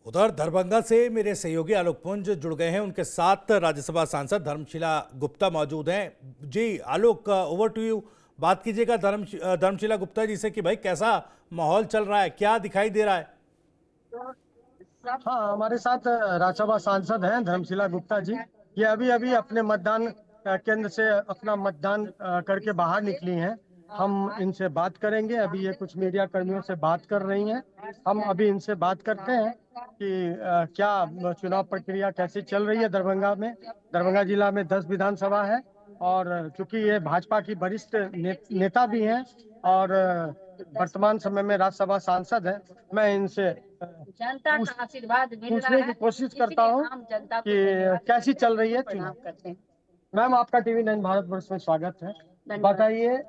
उधर दरभंगा से मेरे सहयोगी आलोक पुंज जुड़ गए हैं। उनके साथ राज्यसभा सांसद धर्मशिला गुप्ता मौजूद हैं। जी आलोक, ओवर टू यू। बात कीजिएगा धर्मशिला गुप्ता जी से कि भाई कैसा माहौल चल रहा है, क्या दिखाई दे रहा है। हाँ, हमारे साथ राज्यसभा सांसद हैं धर्मशिला गुप्ता जी। ये अभी अभी अपने मतदान केंद्र से अपना मतदान करके बाहर निकली हैं। हम इनसे बात करेंगे। अभी ये कुछ मीडिया कर्मियों से बात कर रही हैं। हम अभी इनसे बात करते हैं कि क्या चुनाव प्रक्रिया कैसी चल रही है दरभंगा में। दरभंगा जिला में 10 विधानसभा है और चूंकि ये भाजपा की वरिष्ठ नेता भी हैं और वर्तमान समय में राज्यसभा सांसद हैं, मैं इनसे जनता का आशीर्वाद मिल रहा पूछने है। की कोशिश करता हूँ कि कैसी चल रही है चुनाव। मैम, आपका टीवी 9 भारतवर्ष में स्वागत है। बताइए,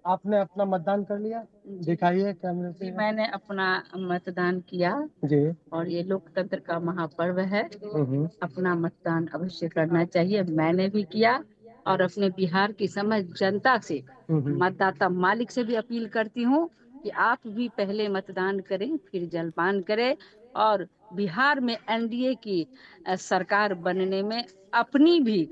आपने अपना मतदान कर लिया? दिखाइए कैमरे पे। मैंने अपना मतदान किया जी। और ये लोकतंत्र का महापर्व है। अपना मतदान अवश्य करना चाहिए। मैंने भी किया और अपने बिहार की समस्त जनता से, मतदाता मालिक से भी अपील करती हूँ कि आप भी पहले मतदान करें, फिर जलपान करें और बिहार में एनडीए की सरकार बनने में अपनी भी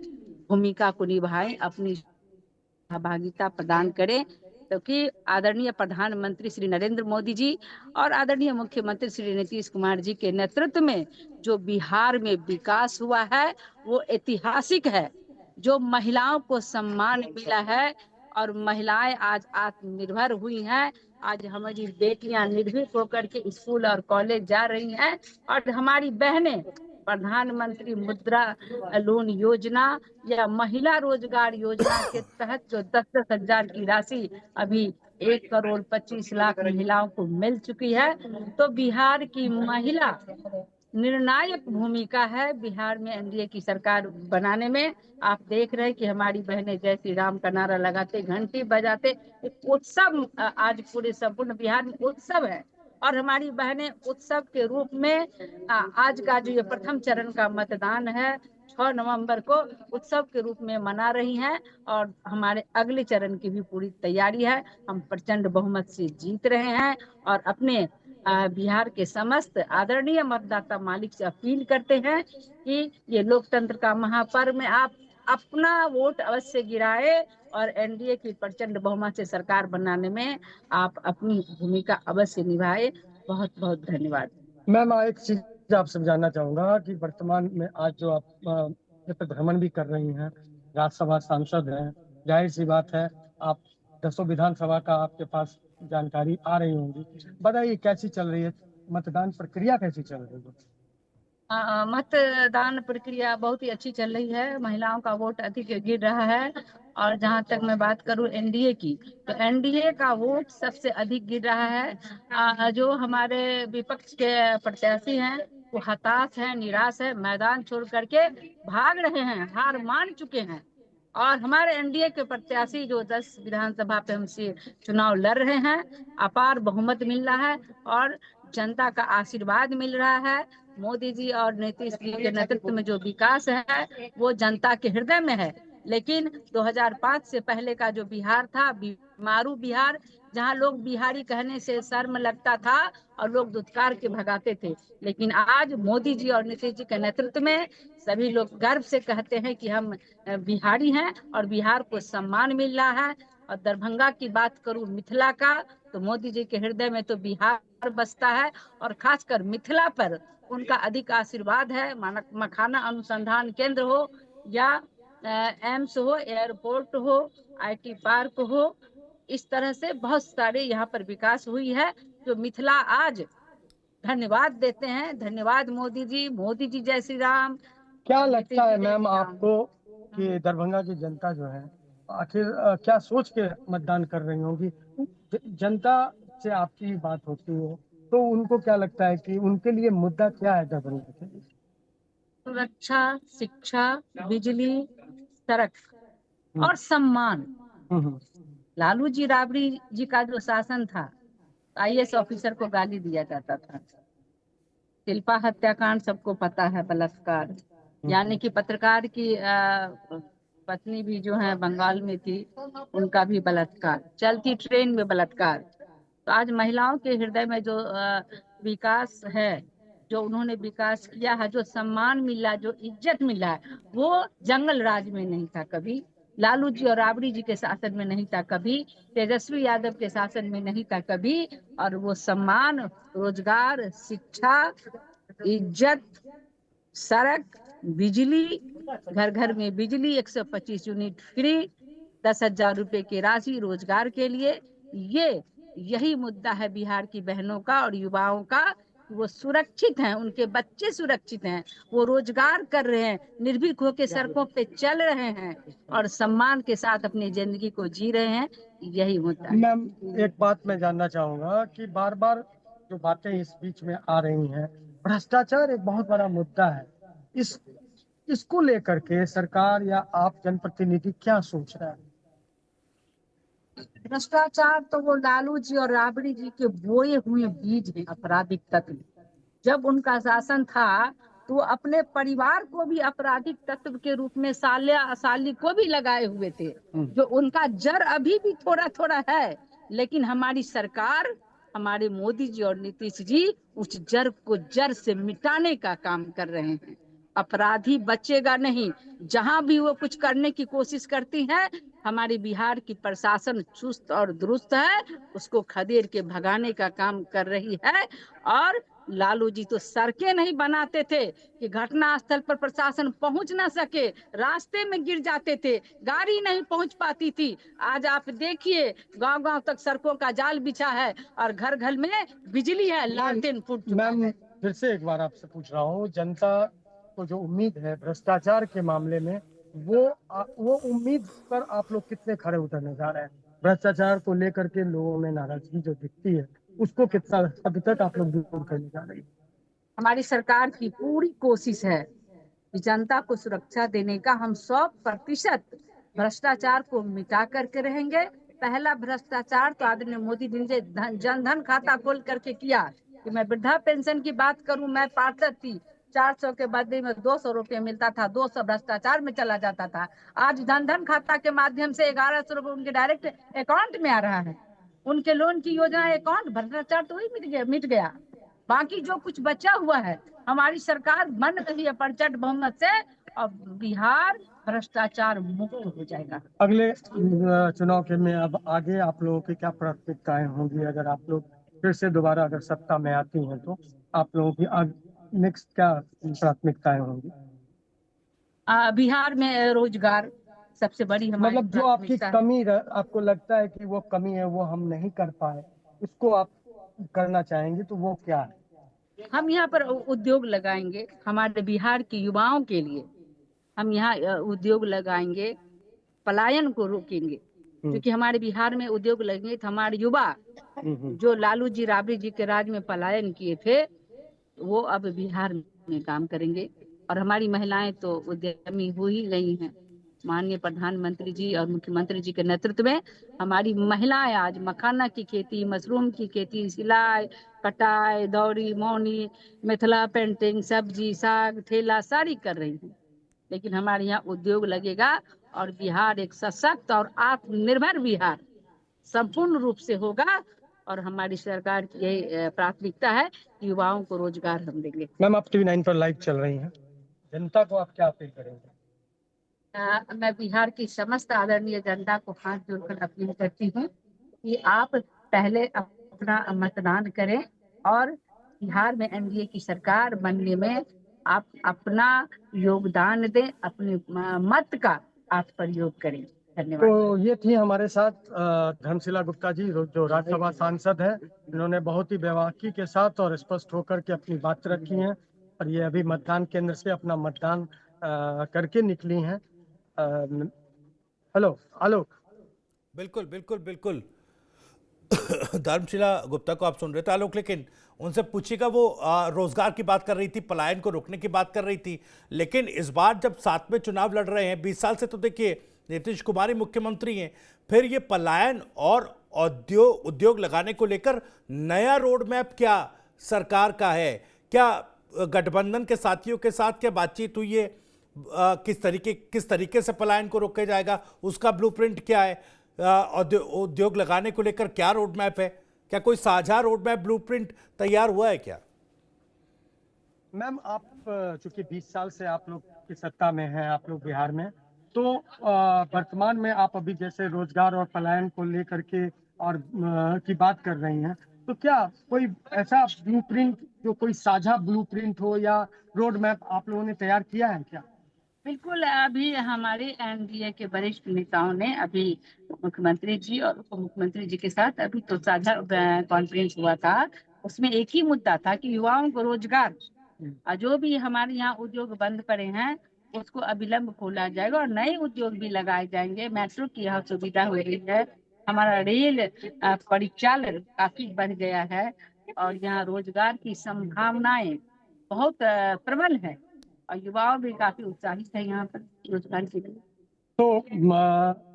भूमिका को निभाएं, अपनी सहभागिता प्रदान करें। क्योंकि आदरणीय प्रधानमंत्री श्री नरेंद्र मोदी जी और आदरणीय मुख्यमंत्री श्री नीतीश कुमार जी के नेतृत्व में जो बिहार में विकास हुआ है वो ऐतिहासिक है। जो महिलाओं को सम्मान मिला है और महिलाएं आज आत्मनिर्भर हुई हैं। आज हमारी बेटियां निर्भीक होकर के स्कूल और कॉलेज जा रही हैं और हमारी बहनें प्रधानमंत्री मुद्रा लोन योजना या महिला रोजगार योजना के तहत जो 10-10 हजार की राशि अभी 1,25,00,000 महिलाओं को मिल चुकी है। तो बिहार की महिला निर्णायक भूमिका है बिहार में एनडीए की सरकार बनाने में। आप देख रहे हैं कि हमारी बहनें जय श्री राम का नारा लगाते, घंटी बजाते, एक उत्सव आज पूरे संपूर्ण बिहार में उत्सव है। और हमारी बहनें उत्सव के रूप में आज का जो ये प्रथम चरण का मतदान है 6 नवंबर को उत्सव के रूप में मना रही हैं और हमारे अगले चरण की भी पूरी तैयारी है। हम प्रचंड बहुमत से जीत रहे हैं और अपने बिहार के समस्त आदरणीय मतदाता मालिक से अपील करते हैं कि ये लोकतंत्र का महापर्व में आप अपना वोट अवश्य गिराए और एनडीए की प्रचंड बहुमत से सरकार बनाने में आप अपनी भूमिका अवश्य निभाए। बहुत बहुत धन्यवाद। मैम, एक चीज आपसे जानना चाहूंगा कि वर्तमान में आज जो आप क्षेत्र भ्रमण भी कर रही हैं, राज्यसभा सांसद हैं, जाहिर सी बात है आप 10 विधानसभा का आपके पास जानकारी आ रही होंगी। बताइए कैसी चल रही है मतदान प्रक्रिया, कैसी चल रही है? मतदान प्रक्रिया बहुत ही अच्छी चल रही है। महिलाओं का वोट अधिक गिर रहा है और जहां तक मैं बात करूं एनडीए की, तो एनडीए का वोट सबसे अधिक गिर रहा है। जो हमारे विपक्ष के प्रत्याशी हैं वो हताश है, निराश है, मैदान छोड़ करके भाग रहे हैं, हार मान चुके हैं। और हमारे एनडीए के प्रत्याशी जो 10 विधानसभा पे हमसे चुनाव लड़ रहे हैं, अपार बहुमत मिल रहा है और जनता का आशीर्वाद मिल रहा है। मोदी जी और नीतीश जी के नेतृत्व में जो विकास है वो जनता के हृदय में है। लेकिन 2005 से पहले का जो बिहार था, बीमारू बिहार, जहां लोग बिहारी कहने से शर्म लगता था और लोग दुत्कार के भगाते थे। लेकिन आज मोदी जी और नीतीश जी के नेतृत्व में सभी लोग गर्व से कहते हैं कि हम बिहारी हैं और बिहार को सम्मान मिल रहा है। और दरभंगा की बात करूं मिथिला का, तो मोदी जी के हृदय में तो बिहार बसता है और खासकर मिथिला पर उनका अधिक आशीर्वाद है। मखाना अनुसंधान केंद्र हो या एम्स हो, एयरपोर्ट हो, आईटी पार्क हो, इस तरह से बहुत सारे यहाँ पर विकास हुई है जो मिथिला आज धन्यवाद देते हैं। धन्यवाद मोदी जी, मोदी जी जय श्री राम। क्या लगता है मैम आपको कि दरभंगा की जनता जो है आखिर क्या सोच के मतदान कर रही होगी? जनता से आपकी बात होती है तो उनको क्या लगता है कि उनके लिए मुद्दा क्या है दरभंगा के लिए? सुरक्षा, शिक्षा, बिजली, सड़क और सम्मान। लालू जी राबड़ी जी का जो शासन था, आईएएस ऑफिसर को गाली दिया जाता था। शिल्पा हत्याकांड सबको पता है, बलात्कार, यानी कि पत्रकार की पत्नी भी जो है बंगाल में थी, उनका भी बलात्कार, चलती ट्रेन में बलात्कार। तो आज महिलाओं के हृदय में जो विकास है जो उन्होंने विकास किया है, जो सम्मान मिला, जो इज्जत मिला है, वो जंगल राज में नहीं था कभी, लालू जी और राबड़ी जी के शासन में नहीं था कभी, तेजस्वी यादव के शासन में नहीं था कभी। और वो सम्मान, रोजगार, शिक्षा, इज्जत, सड़क, बिजली, घर घर में बिजली, 125 यूनिट फ्री, 10,000 रुपए की राशि रोजगार के लिए, यही मुद्दा है बिहार की बहनों का और युवाओं का। वो सुरक्षित हैं, उनके बच्चे सुरक्षित हैं, वो रोजगार कर रहे हैं, निर्भीक होकर सड़कों पे चल रहे हैं और सम्मान के साथ अपनी जिंदगी को जी रहे हैं। यही मुद्दा है। मैम, एक बात मैं जानना चाहूंगा कि बार बार जो बातें इस बीच में आ रही हैं, भ्रष्टाचार एक बहुत बड़ा मुद्दा है। इसको लेकर के सरकार या आप जनप्रतिनिधि क्या सोच रहे हैं? भ्रष्टाचार तो वो लालू जी और राबड़ी जी के बोए हुए बीज हैं, आपराधिक तत्व। जब उनका शासन था तो वो अपने परिवार को भी आपराधिक तत्व के रूप में साली को भी लगाए हुए थे, जो उनका जड़ अभी भी थोड़ा थोड़ा है। लेकिन हमारी सरकार, हमारे मोदी जी और नीतीश जी उस जड़ को जड़ से मिटाने का काम कर रहे हैं। अपराधी बचेगा नहीं। जहां भी वो कुछ करने की कोशिश करती है, हमारे बिहार की प्रशासन चुस्त और दुरुस्त है, उसको खदेड़ के भगाने का काम कर रही है। और लालू जी तो सड़कें नहीं बनाते थे कि घटना स्थल पर प्रशासन पहुंच ना सके, रास्ते में गिर जाते थे, गाड़ी नहीं पहुंच पाती थी। आज आप देखिए, गांव गांव तक सड़कों का जाल बिछा है और घर घर में बिजली है, लालटेन फूट चुका है। मैम, फिर से एक बार आपसे पूछ रहा हूँ, जनता को जो उम्मीद है भ्रष्टाचार के मामले में, वो उम्मीद पर आप लोग कितने खरे उतरने जा रहे हैं? भ्रष्टाचार को लेकर के लोगों में नाराजगी जो दिखती है, उसको कितना हद तक आप लोग दूर करने जा रही है? हमारी सरकार की पूरी कोशिश है कि जनता को सुरक्षा देने का। हम 100% भ्रष्टाचार को मिटा करके रहेंगे। पहला भ्रष्टाचार तो आदरणीय मोदी जी ने जनधन खाता खोल करके किया। कि मैं वृद्धा पेंशन की बात करूं, मैं पार्षद थी, 400 के बदले में 200 रुपये मिलता था, 200 भ्रष्टाचार में चला जाता था। आज जनधन खाता के माध्यम से 1100 रुपये उनके डायरेक्ट अकाउंट में आ रहा है। उनके लोन की योजना अकाउंट, भ्रष्टाचार तो ही मिट गया। बाकी जो कुछ बचा हुआ है, हमारी सरकार बन रही है प्रचंड बहुमत से, और बिहार भ्रष्टाचार मुक्त हो जाएगा। अगले चुनाव के में अब आगे आप लोगों की क्या प्राथमिकताएं होंगी? अगर आप लोग फिर से दोबारा अगर सत्ता में आती हैं तो आप लोगों की नेक्स्ट क्या प्राथमिकताएं होंगी? बिहार में रोजगार सबसे बड़ी हमारी मतलब जो आपकी प्राथमिकता है। कमी आपको लगता है कि वो कमी है, वो हम नहीं कर पाए, उसको आप करना चाहेंगे, तो वो क्या है? हम यहाँ पर उद्योग लगाएंगे हमारे बिहार के युवाओं के लिए। हम यहाँ उद्योग लगाएंगे, पलायन को रोकेंगे, क्योंकि हमारे बिहार में उद्योग लगेंगे तो हमारे युवा जो लालू जी राबड़ी जी के राज में पलायन किए थे, वो अब बिहार में काम करेंगे। और हमारी महिलाएं तो उद्यमी हो ही गई हैं। माननीय प्रधानमंत्री जी और मुख्यमंत्री जी के नेतृत्व में हमारी महिलाएं आज मखाना की खेती, मशरूम की खेती, सिलाई कटाई, दौरी मौनी, मिथिला पेंटिंग, सब्जी साग ठेला सारी कर रही हैं। लेकिन हमारे यहाँ उद्योग लगेगा और बिहार एक सशक्त और आत्मनिर्भर बिहार संपूर्ण रूप से होगा। और हमारी सरकार की यही प्राथमिकता है कि युवाओं को रोजगार हम देंगे। मैम, आप TV9 पर लाइव चल रही हैं, जनता को आप क्या अपील करेंगे? मैं बिहार की समस्त आदरणीय जनता को हाथ जोड़कर अपील करती हूँ कि आप पहले अपना मतदान करें और बिहार में एनडीए की सरकार बनने में आप अपना योगदान दें, अपने मत का आप प्रयोग करें। धन्यवाद। तो ये थी हमारे साथ धर्मशिला गुप्ता जी, जो राज्यसभा सांसद है। इन्होंने बहुत ही बेबाकी के साथ और स्पष्ट होकर के अपनी बात रखी है, और ये अभी मतदान केंद्र से अपना मतदान करके निकली हैं। हेलो आलोक। बिल्कुल बिल्कुल बिल्कुल। धर्मशिला गुप्ता को आप सुन रहे थे आलोक, लेकिन उनसे पूछिएगा, वो रोजगार की बात कर रही थी, पलायन को रोकने की बात कर रही थी। लेकिन इस बार जब साथ में चुनाव लड़ रहे हैं, 20 साल से तो देखिए नीतीश कुमार ही मुख्यमंत्री हैं, फिर ये पलायन और उद्योग लगाने को लेकर नया रोड मैप क्या सरकार का है? क्या गठबंधन के साथियों के साथ क्या बातचीत हुई है? किस तरीके से पलायन को रोका जाएगा, उसका ब्लूप्रिंट क्या है? उद्योग लगाने को लेकर क्या रोड मैप है? क्या कोई साझा रोड मैप ब्लूप्रिंट तैयार हुआ है क्या? मैम आप चूंकि 20 साल से आप लोग की सत्ता में हैं, आप लोग बिहार में, तो वर्तमान में आप अभी जैसे रोजगार और पलायन को लेकर के और की बात कर रही हैं, तो क्या कोई ऐसा ब्लूप्रिंट, जो कोई साझा ब्लूप्रिंट हो या रोड मैप आप लोगों ने तैयार किया है क्या? बिल्कुल, अभी हमारे एनडीए के वरिष्ठ नेताओं ने अभी मुख्यमंत्री जी और उप मुख्यमंत्री जी के साथ अभी तो साझा कॉन्फ्रेंस हुआ था। उसमें एक ही मुद्दा था कि युवाओं को रोजगार, और जो भी हमारे यहाँ उद्योग बंद पड़े हैं उसको अविलंब खोला जाएगा और नए उद्योग भी लगाए जाएंगे। मेट्रो की यहाँ सुविधा हो रही है, हमारा रेल परिचालन काफी बढ़ गया है और यहाँ रोजगार की संभावनाएं बहुत प्रबल है और युवाओं भी काफी उत्साहित है यहाँ पर रोजगार के लिए। तो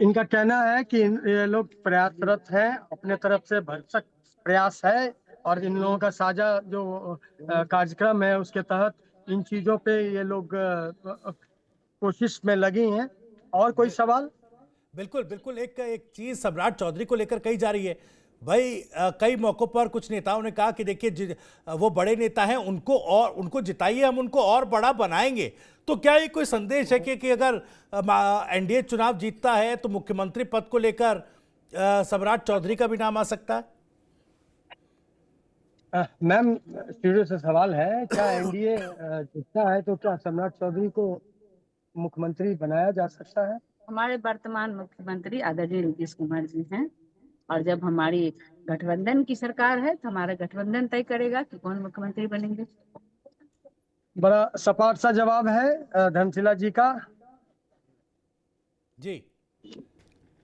इनका कहना है कि ये लोग प्रयासरत हैं, अपने तरफ से भरसक प्रयास है और इन लोगों का साझा जो कार्यक्रम है उसके तहत इन चीजों पे ये लोग कोशिश में लगी हैं। और कोई सवाल? बिल्कुल बिल्कुल, एक एक चीज सम्राट चौधरी को लेकर कही जा रही है भाई। कई मौकों पर कुछ नेताओं ने कहा कि देखिए वो बड़े नेता हैं, उनको जिताइए, हम उनको और बड़ा बनाएंगे। तो क्या ये कोई संदेश है कि अगर एनडीए चुनाव जीतता है तो मुख्यमंत्री पद को लेकर सम्राट चौधरी का भी नाम आ सकता है? मैम स्टूडियो से सवाल है, क्या एनडीए जीतता है तो क्या सम्राट चौधरी को मुख्यमंत्री बनाया जा सकता है? हमारे वर्तमान मुख्यमंत्री आदरणीय नीतीश कुमार जी हैं और जब हमारी गठबंधन की सरकार है तो हमारा गठबंधन तय करेगा कि कौन मुख्यमंत्री बनेंगे। बड़ा सपाट सा जवाब है धर्मशिला जी का। जी,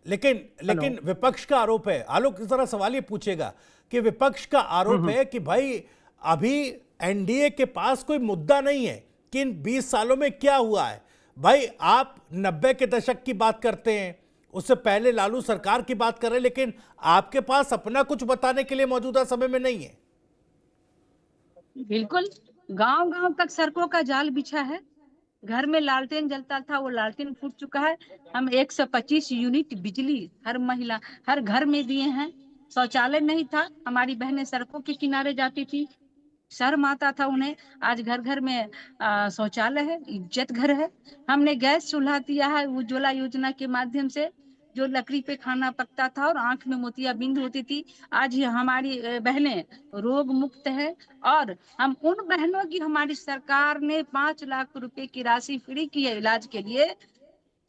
लेकिन विपक्ष का आरोप है, आलोक जरा सवाल ये पूछेगा कि विपक्ष का आरोप है कि भाई अभी एनडीए के पास कोई मुद्दा नहीं है कि इन 20 सालों में क्या हुआ है। भाई आप 90 के दशक की बात करते हैं, उससे पहले लालू सरकार की बात कर रहे हैं, लेकिन आपके पास अपना कुछ बताने के लिए मौजूदा समय में नहीं है। बिल्कुल, गांव गांव तक सड़कों का जाल बिछा है, घर में लालटेन जलता था वो लालटेन फूट चुका है। हम 125 यूनिट बिजली हर महिला हर घर में दिए हैं। शौचालय नहीं था, हमारी बहनें सड़कों के किनारे जाती थी, शर्म आता था उन्हें। आज घर घर में शौचालय है, इज्जत घर है। हमने गैस चूल्हा दिया है उज्ज्वला योजना के माध्यम से, जो लकड़ी पे खाना पकता था और आंख में मोतियाबिंद होती थी। आज ये हमारी बहनें रोग मुक्त है और हम उन बहनों की हमारी सरकार ने 5 लाख रुपए की राशि फ्री की है इलाज के लिए,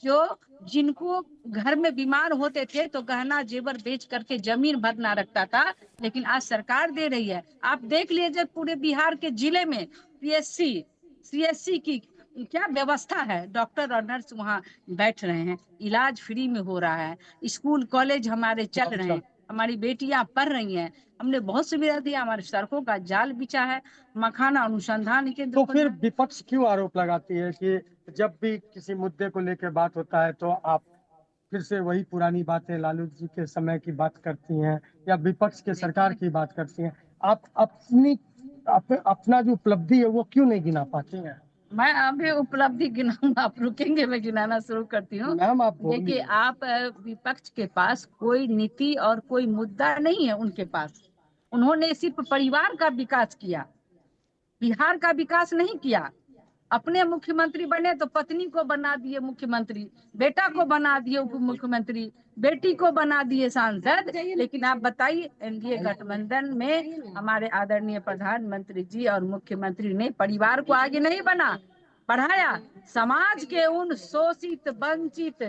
जो जिनको घर में बीमार होते थे तो गहना जेवर बेच करके जमीन भर ना रखता था, लेकिन आज सरकार दे रही है। आप देख लीजिए पूरे बिहार के जिले में पीएससी सीएससी की क्या व्यवस्था है, डॉक्टर और नर्स वहाँ बैठ रहे हैं, इलाज फ्री में हो रहा है, स्कूल कॉलेज हमारे चल रहे हैं, हमारी बेटियां पढ़ रही हैं। हमने बहुत सुविधा दिया, हमारे सड़कों का जाल बिछा है, मखाना अनुसंधान केंद्र। तो फिर विपक्ष क्यों आरोप लगाती है कि जब भी किसी मुद्दे को लेकर बात होता है तो आप फिर से वही पुरानी बातें लालू जी के समय की बात करती हैं या विपक्ष के सरकार की बात करती हैं? आप अपना जो उपलब्धि है वो क्यों नहीं गिना पाती हैं? मैं अभी उपलब्धि गिनाऊंगा, आप रुकेंगे, मैं गिनाना शुरू करती हूँ। मैम आप देखिए, आप विपक्ष के पास कोई नीति और कोई मुद्दा नहीं है उनके पास। उन्होंने सिर्फ परिवार का विकास किया, बिहार का विकास नहीं किया। अपने मुख्यमंत्री बने तो पत्नी को बना दिए मुख्यमंत्री, बेटा को बना दिए उप मुख्यमंत्री, बेटी को बना दिए सांसद। लेकिन आप बताइए, एनडीए गठबंधन में हमारे आदरणीय प्रधानमंत्री जी और मुख्यमंत्री ने परिवार को आगे नहीं बढ़ाया। समाज के उन शोषित, वंचित,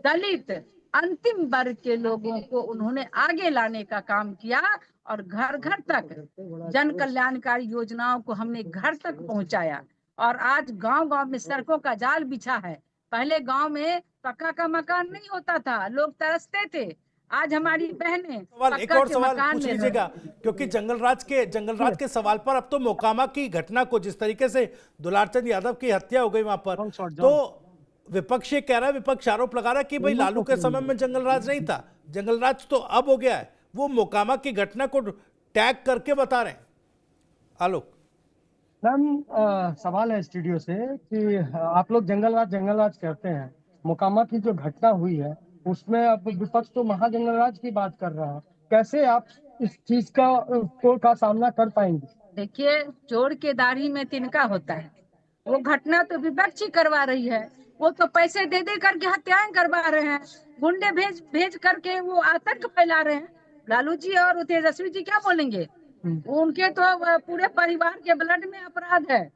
दलित, अंतिम वर्ग के लोगों को उन्होंने आगे लाने का काम किया और घर घर तक जन कल्याणकारी योजनाओं को हमने घर तक पहुंचाया। और आज गांव गांव में सड़कों का जाल बिछा है। पहले गांव में पक्का का मकान नहीं होता था, लोग तरसते थे। आज हमारी बहनें एक और सवाल पूछ लीजिएगा, क्योंकि जंगलराज के सवाल पर अब तो मोकामा की घटना को, जिस तरीके से दुलारचंद यादव की हत्या हो गई वहां पर, तो विपक्ष ये कह रहा है, विपक्ष आरोप लगा रहा है कि भाई लालू के समय में जंगलराज नहीं था, जंगलराज तो अब हो गया है। वो मोकामा की घटना को टैग करके बता रहे हैं। आलोक मैम सवाल है स्टूडियो से कि आप लोग जंगलराज करते हैं, मोकामा की जो घटना हुई है उसमें अब विपक्ष तो महाजंगलराज की बात कर रहा है, कैसे आप इस चीज का सामना कर पाएंगे? देखिए, चोर के दाढ़ी में तिनका होता है। वो घटना तो विपक्ष ही करवा रही है। वो तो पैसे दे दे करके हत्याएं करवा रहे हैं, गुंडे भेज भेज करके वो आतंक फैला रहे हैं। लालू जी और तेजस्वी जी क्या बोलेंगे? उनके तो पूरे परिवार के ब्लड में अपराध है।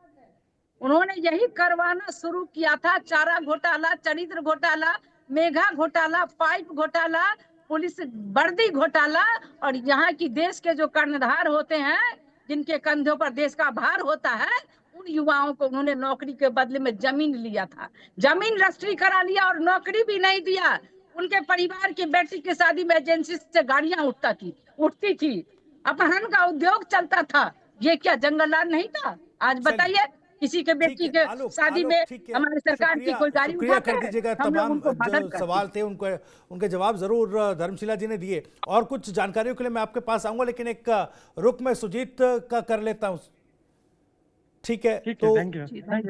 उन्होंने यही करवाना शुरू किया था। चारा घोटाला, चरित्र घोटाला, मेघा घोटाला, पाइप घोटाला, पुलिस वर्दी घोटाला, और यहाँ की देश के जो कर्णधार होते हैं, जिनके कंधों पर देश का भार होता है, उन युवाओं को उन्होंने नौकरी के बदले में जमीन लिया था। जमीन रजिस्ट्री करा लिया और नौकरी भी नहीं दिया। उनके परिवार की बेटी की शादी में एजेंसी से गाड़ियां उठती थी, अपहरण का उद्योग चलता था। ये क्या जंगलराज नहीं था? आज बताइए, किसी के ठीक बेटी है के आलोक, शादी आलोक में ठीक है, हमारी सरकार की शुक्रिया कोई गाड़ी शुक्रिया उठाते कर हैं? दीजिएगा। हम लोग तमाम उनको मदद जो करते सवाल थे उनके उनके जवाब जरूर धर्मशिला जी ने दिए, और कुछ जानकारियों के लिए मैं आपके पास आऊंगा, लेकिन एक रुक मैं सुजीत का कर लेता हूं। ठीक है, तो थैंक यू।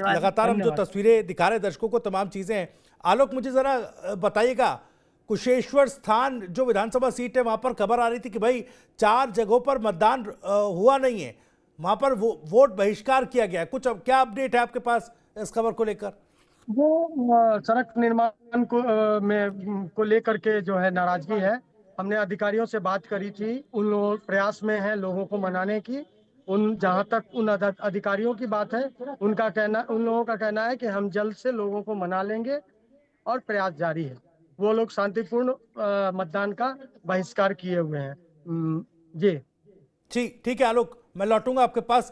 लगातार हम जो तस्वीरें दिखा रहे दर्शकों को, तमाम चीजें हैं। आलोक, मुझे जरा बताइएगा, कुशेश्वर स्थान जो विधानसभा सीट है, वहां पर खबर आ रही थी कि भाई 4 जगहों पर मतदान हुआ नहीं है, वहां पर वोट बहिष्कार किया गया। कुछ क्या अपडेट है आपके पास इस खबर को लेकर? वो सड़क निर्माण को लेकर के जो है नाराजगी है। हमने अधिकारियों से बात करी थी, उन लोग प्रयास में हैं लोगों को मनाने की। जहां तक उन अधिकारियों की बात है, उन लोगों का कहना है कि हम जल्द से लोगों को मना लेंगे और प्रयास जारी है। वो लोग शांतिपूर्ण मतदान का बहिष्कार किए हुए हैं। जी ठीक है आलोक, मैं लौटूंगा आपके पास।